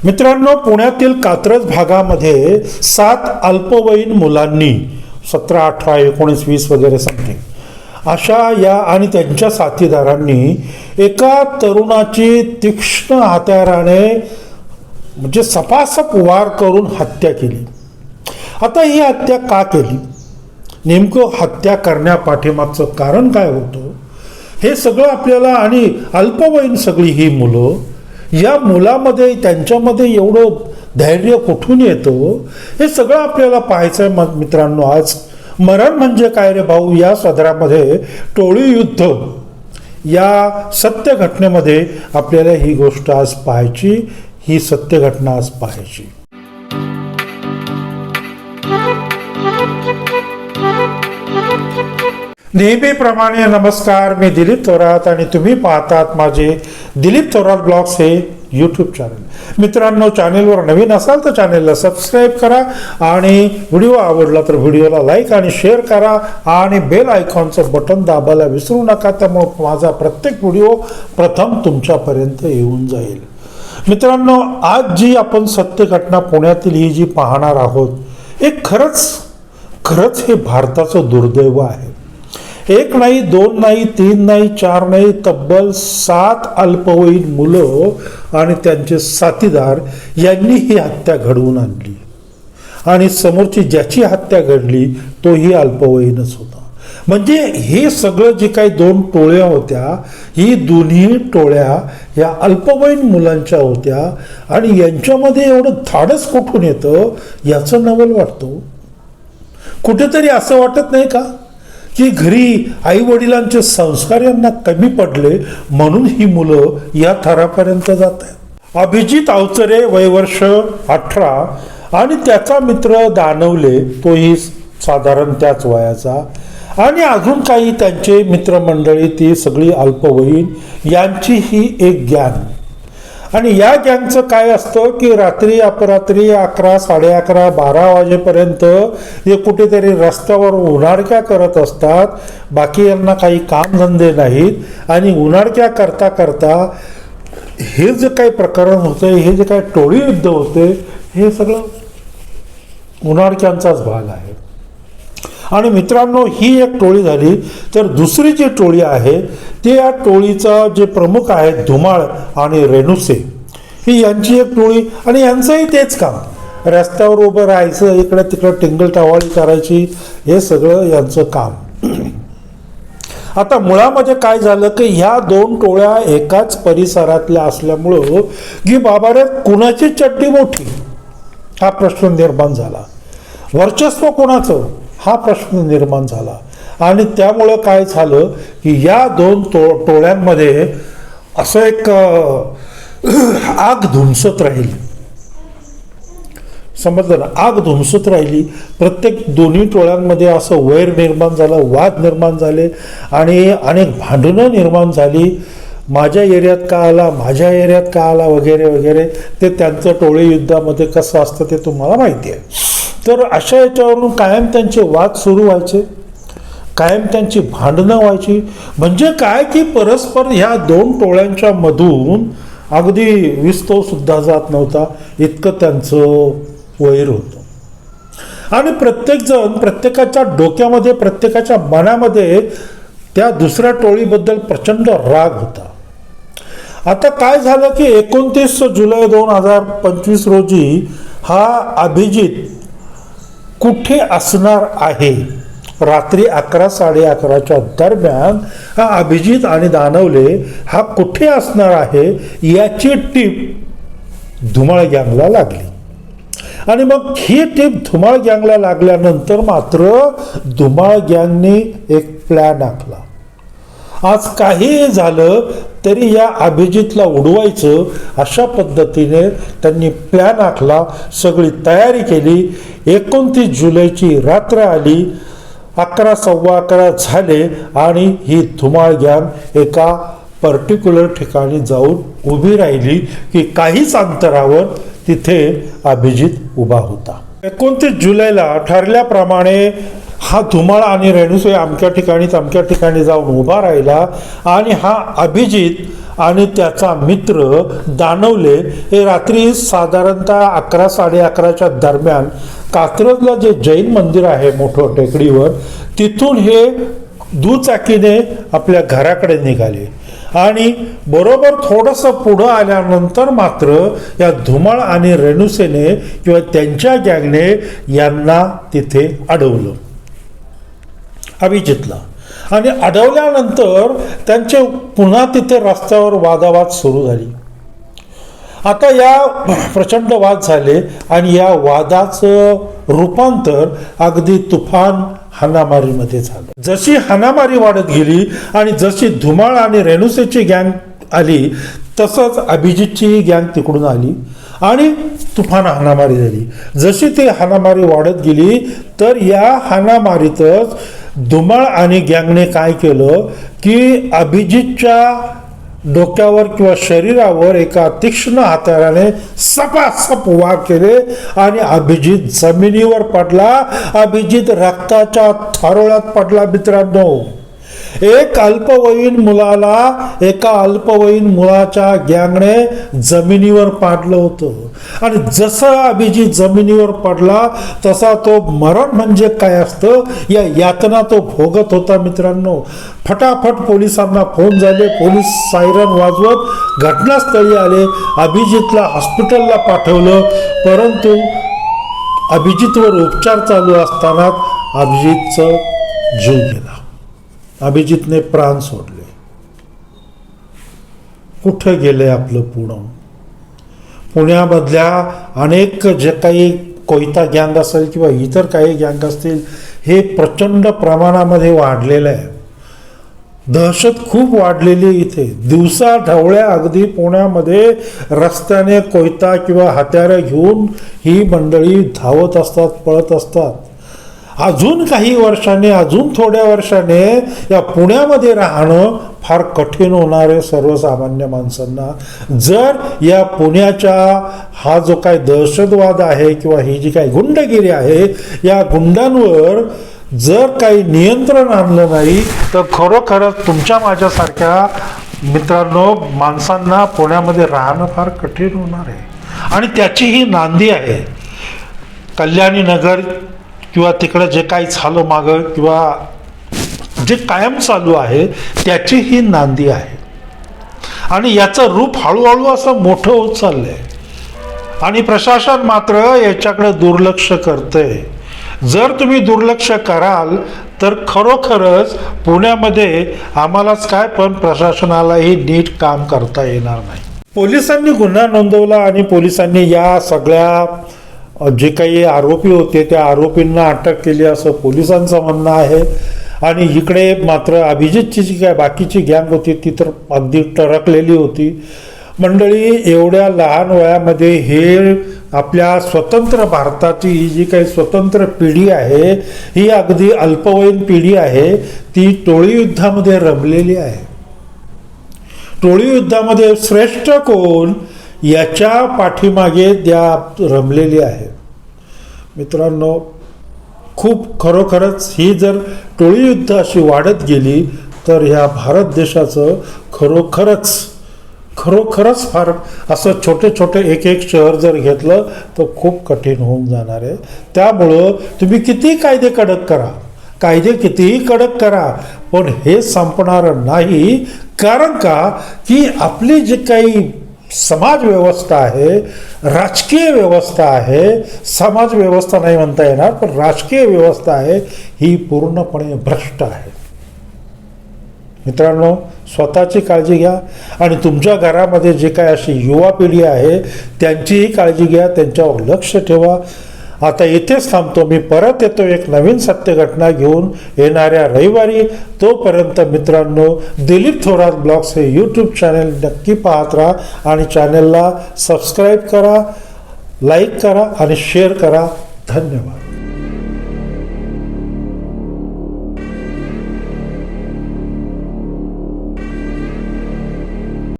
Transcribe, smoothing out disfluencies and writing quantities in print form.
मित्रांनो, पुण्यातील कात्रज भागामध्ये 7 अल्पवयीन मुलांनी 17, 18, 19, 20 वगैरे समथिंग अशा या आणि त्यांच्या साथीदारांनी एका तरुणाची तीक्ष्ण हत्याराने म्हणजे सपासप वार करून हत्या केली. आता ही हत्या का केली, नेमकं हत्या करण्यापाठीमागचं कारण काय होतं हे सगळं आपल्याला, आणि अल्पवयीन सगळी ही मुलं, या मुलामध्ये त्यांच्यामध्ये एवढं धैर्य कुठून येतं हे सगळं आपल्याला पाहायचं आहे. मित्रांनो, आज मरण म्हणजे काय रे भाऊ या सदरामध्ये टोळी युद्ध या सत्य घटनेमध्ये आपल्याला ही गोष्ट आज पाहायची, ही सत्य घटना आज पाहायची. नेहमीप्रमाणे नमस्कार, मी दिलीप थोरात आणि तुम्ही पाहतात माझे दिलीप थोरात ब्लॉग्स हे यूट्यूब चॅनल. मित्रांनो, चॅनेलवर नवीन असाल तर चॅनेलला सबस्क्राईब करा आणि व्हिडिओ आवडला तर व्हिडिओला लाईक आणि शेअर करा आणि बेल आयकॉनचं बटन दाबायला विसरू नका, त्यामुळे माझा प्रत्येक व्हिडिओ प्रथम तुमच्यापर्यंत येऊन जाईल. मित्रांनो, आज जी आपण सत्य घटना पुण्यातील ही जी पाहणार आहोत, हे खरंच हे भारताचं दुर्दैव आहे. 1 नाही, 2 नाही, 3 नाही, 4 नाही, तब्बल 7 अल्पवयीन मुलं आणि त्यांचे साथीदार यांनी ही हत्या घडवून आणली. आणि समोरची ज्याची हत्या घडली तोही अल्पवयीनच होता. म्हणजे हे सगळं जे काही 2 टोळ्या होत्या, ही दोन्ही टोळ्या या अल्पवयीन मुलांच्या होत्या. आणि यांच्यामध्ये एवढं धाडस कुठून येतं याचं नवल वाटतो. कुठेतरी असं वाटत नाही का की घरी आई वडिलांचे संस्कार यांना कमी पडले म्हणून ही मुलं या थरापर्यंत जात आहेत. अभिजित अवचरे, वयवर्ष 18, आणि त्याचा मित्र दानवले, तोही साधारण त्याच वयाचा, आणि अजून काही त्यांचे मित्रमंडळी, ती सगळी अल्पवयीन, यांची ही एक गँग. आणि या गँगचं काय असतं की रात्री अपरात्री 11, 11:30, 12 वाजेपर्यंत हे कुठेतरी रस्त्यावर उन्हाळक्या करत असतात. बाकी यांना काही कामधंदे नाहीत आणि उन्हाळक्या करता करता हे जे काही प्रकरण होतं, हे जे काही टोळी युद्ध होते, हे सगळं उन्हाळक्यांचाच भाग आहे. आणि मित्रांनो, ही एक टोळी झाली. तर दुसरी जी टोळी आहे ते या टोळीचा जे प्रमुख आहेत धुमाळ आणि रेणुसे, ही यांची एक टोळी. आणि यांचंही तेच काम, रस्त्यावर उभं राहायचं, इकडे तिकडे टिंगल टवाळी करायची, हे सगळं यांचं काम. आता मुळामध्ये काय झालं की ह्या 2 टोळ्या एकाच परिसरातल्या असल्यामुळं की बाबा रे कुणाची चड्डी मोठी हा प्रश्न निर्माण झाला, वर्चस्व कोणाचं हा प्रश्न निर्माण झाला. आणि त्यामुळं काय झालं की या 2 टोळ्यांमध्ये असं एक आग धुमसत राहिली. समजलं ना, आग धुमसत राहिली. प्रत्येक दोन्ही टोळ्यांमध्ये असं वैर निर्माण झालं, वाद निर्माण झाले आणि अनेक भांडणं निर्माण झाली. माझ्या एरियात का आला, माझ्या एरियात का आला, वगैरे वगैरे. ते त्यांचं टोळी युद्धामध्ये कसं असतं ते तुम्हाला माहिती आहे. तर अशा याच्यावरून कायम त्यांचे वाद सुरू व्हायचे, कायम त्यांची भांडणं व्हायची. म्हणजे काय की परस्पर ह्या 2 टोळ्यांच्या मधून अगदी विस्तव सुद्धा जात नव्हता, इतकं त्यांचं वैर होतं. आणि प्रत्येकजण प्रत्येकाच्या डोक्यामध्ये, प्रत्येकाच्या मनामध्ये त्या दुसऱ्या टोळीबद्दल प्रचंड राग होता. आता काय झालं की 29 जुलै 2025 रोजी हा अभिजित कुठे असणार आहे, रात्री 11, 11:30च्या दरम्यान हा अभिजित आणि दानवले हा कुठे असणार आहे याची टीप धुमाळ गँगला लागली. आणि मग ही टीप धुमाळ गँगला लागल्यानंतर मात्र धुमाळ गँगने एक प्लॅन आखला. आज काही झालं तरी या अभिजितला उडवायचं अशा पद्धतीने त्यांनी प्लॅन आखला, सगळी तयारी केली. 29 जुलैची रात्र आली, 11, 11:15 झाले आणि ही धुमाळ गँग एका पर्टिक्युलर ठिकाणी जाऊन उभी राहिली की काहीच अंतरावर तिथे अभिजित उभा होता. 29 जुलैला ठरल्याप्रमाणे हा धुमाळ आणि रेणुसे अमक्या ठिकाणी जाऊन उभा राहिला आणि हा अभिजित आणि त्याचा मित्र दानवले हे रात्री साधारणतः 11-11:30च्या दरम्यान कात्रजला जे जैन मंदिर आहे मोठं टेकडीवर, तिथून हे दुचाकीने आपल्या घराकडे निघाले आणि बरोबर थोडंसं पुढं आल्यानंतर मात्र या धुमाळ आणि रेणुसेने किंवा त्यांच्या गँगने यांना तिथे अडवलं, अभिजितला. आणि अडवल्यानंतर त्यांचे पुन्हा तिथे रस्त्यावर वादावाद सुरू झाली. आता या प्रचंड वाद झाले आणि या वादाचं रूपांतर अगदी तुफान हाणामारीमध्ये झालं. जशी हाणामारी वाढत गेली आणि जशी धुमाळ आणि रेणुसेची गँग आली, तसंच अभिजितची गँग तिकडून आली आणि तुफान हाणामारी झाली. जशी ती हाणामारी वाढत गेली तर या हाणामारीतच धुमाळ आणि गँगने काय केलं की अभिजितच्या डोक्यावर किंवा शरीरावर एका तीक्ष्ण हत्याराने सपासप वार केले आणि अभिजित जमिनीवर पडला. अभिजित रक्ताच्या थारोळ्यात पडला. मित्रांनो, एका अल्पवयीन मुलाच्या गँगने जमिनीवर पाडलं होतं आणि जसं अभिजित जमिनीवर पडला तसा तो मरण म्हणजे काय असतं या यातना तो भोगत होता. मित्रांनो, फटाफट पोलिसांना फोन झाले. पोलीस सायरन वाजवत घटनास्थळी आले. अभिजितला हॉस्पिटलला पाठवलं, परंतु अभिजितवर उपचार चालू असताना अभिजितचं जीव गेला. अभिजितने प्राण सोडले. कुठं गेले आपलं पुण्यामधल्या अनेक जे काही कोयता गँग असेल किंवा इतर काही गँग असतील, हे प्रचंड प्रमाणामध्ये वाढलेलं आहे. दहशत खूप वाढलेली इथे. दिवसा ढवळ्या अगदी पुण्यामध्ये रस्त्याने कोयता किंवा हत्यारं घेऊन ही मंडळी धावत असतात, पळत असतात. अजून काही वर्षांनी, अजून थोड्या वर्षाने या पुण्यामध्ये राहणं फार कठीण होणार आहे सर्वसामान्य माणसांना. जर या पुण्याच्या हा जो काही दहशतवाद आहे किंवा ही जी काही गुंडगिरी आहे, या गुंडांवर जर काही नियंत्रण आणलं नाही तर खरोखरच तुमच्या माझ्यासारख्या मित्रांनो माणसांना पुण्यामध्ये राहणं फार कठीण होणार आहे. आणि त्याची ही नांदी आहे. कल्याणी नगर किंवा तिकडे जे काही झालं मागं किंवा जे कायम चालू आहे त्याची ही नांदी आहे. आणि याचं रूप हळूहळू असं मोठं होत चाललंय आणि प्रशासन मात्र याच्याकडे दुर्लक्ष करतंय. जर तुम्ही दुर्लक्ष कराल तर खरोखरच पुण्यामध्ये आम्हालाच काय पण प्रशासनालाही नीट काम करता येणार नाही. पोलिसांनी गुन्हा नोंदवला आणि पोलिसांनी या सगळ्या जे काही आरोपी होते त्या आरोपींना अटक केली असं पोलिसांचं म्हणणं आहे. आणि इकडे मात्र अभिजितची जी काय बाकीची गँग होती ती तर अगदी टरकलेली होती. मंडळी, एवढ्या लहान वयामध्ये हे आपल्या स्वतंत्र भारताची ही जी काही स्वतंत्र पिढी आहे ही अगदी अल्पवयीन पिढी आहे. ती टोळी युद्धामध्ये रमलेली आहे. टोळी युद्धामध्ये श्रेष्ठ कोण याच्या पाठीमागे त्या रमलेली आहे. मित्रांनो, खूप खरोखरच ही जर टोळी युद्ध अशी वाढत गेली तर ह्या भारत देशाचं खरोखरच फार असं छोटे छोटे एक एक शहर जर घेतलं तर खूप कठीण होऊन जाणार आहे. त्यामुळं तुम्ही कितीही कायदे कडक करा पण हे संपणार नाही. कारण का की आपली जी काही समाज व्यवस्था आहे, राजकीय व्यवस्था आहे, समाज व्यवस्था नाही म्हणता येणार पण राजकीय व्यवस्था आहे, ही पूर्णपणे भ्रष्ट आहे. मित्रांनो, स्वतःची काळजी घ्या आणि तुमच्या घरामध्ये जे काय अशी युवा पिढी आहे त्यांचीही काळजी घ्या, त्यांच्यावर लक्ष ठेवा. आता इथेच थांबतो. मी परत येतो एक नवीन सत्य घटना घेऊन येणाऱ्या रविवारी. तोपर्यंत मित्रांनो, दिलीप थोरात ब्लॉग्स हे यूट्यूब चॅनल नक्की पाहत राहा आणि चॅनलला सबस्क्राईब करा, लाईक करा आणि शेअर करा. धन्यवाद.